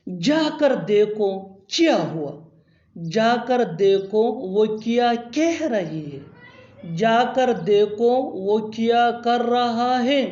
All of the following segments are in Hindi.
जाकर देखो क्या हुआ, जाकर देखो वो क्या कह रही है, जाकर देखो वो क्या कर रहा है,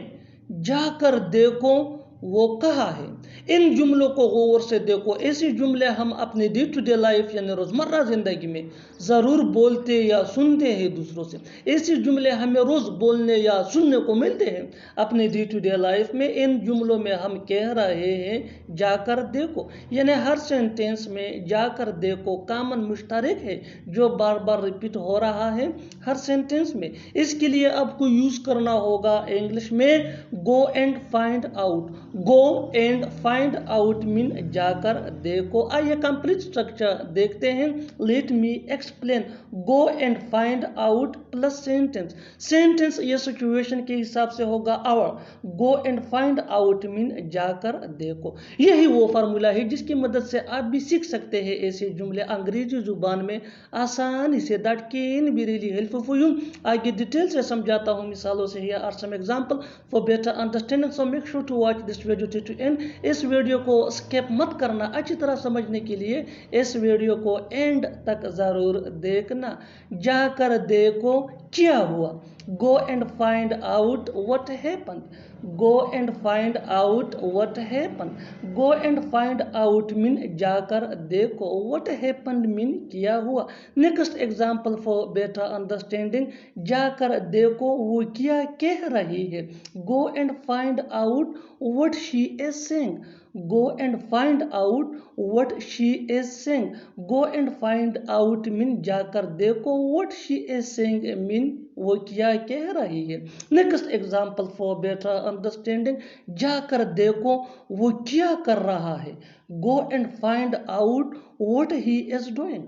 जाकर देखो वो कहाँ है। इन जुमलों को गौर से देखो। ऐसे जुमले हम अपने डे टू डे लाइफ यानी रोज़मर्रा ज़िंदगी में ज़रूर बोलते या सुनते हैं दूसरों से। ऐसे जुमले हमें रोज़ बोलने या सुनने को मिलते हैं अपने डे टू डे लाइफ में। इन जुमलों में हम कह रहे हैं जाकर देखो, यानी हर सेंटेंस में जाकर देखो कॉमन मुश्तरक है जो बार बार रिपीट हो रहा है हर सेंटेंस में। इसके लिए आपको यूज़ करना होगा इंग्लिश में go and find out. Go and find out mean जाकर देखो। आइए कंप्लीट स्ट्रक्चर देखते हैं। Let me explain. Go and find out plus sentence. Sentence ये सिचुएशन के हिसाब से होगा आवर। Go and find out mean जाकर देखो। यही वो फार्मूला है जिसकी मदद से आप भी सीख सकते हैं ऐसे जुमले अंग्रेजी जुबान में आसानी से। That can be really helpful for you. आगे डिटेल से समझाता हूँ मिसालों से। Here are some example for better understanding, so make sure to watch this video to end. इस वीडियो को स्किप मत करना। अच्छी तरह समझने के लिए इस वीडियो को एंड तक जरूर देखना। जाकर देखो क्या हुआ। गो and find out what happened. Go and find out what happened. Go and find out mean जाकर देखो, व्हाट हैपेंड मीन क्या हुआ। Next example for better understanding, जाकर देखो वो क्या कह रही है। गो and find out what she is saying. Go and find out what she is saying. Go and find out mean जाकर देखो, what she is saying mean वो क्या कह रही है। Next example for better understanding, जाकर देखो वो क्या कर रहा है। Go and find out what he is doing.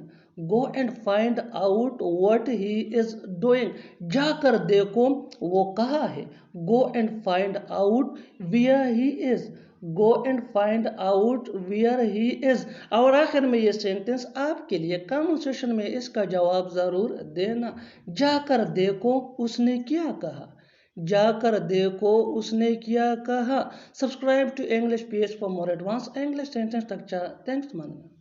Go and find out what he is doing. जाकर देखो वो कहाँ है। Go and find out where he is. Go and find out where he is. और आखिर में ये सेंटेंस आपके लिए कमेंट सेक्शन में इसका जवाब जरूर देना। जाकर देखो उसने क्या कहा। जाकर देखो उसने क्या कहा। Subscribe to English page for more advance English sentence structure. Thanks मानिया।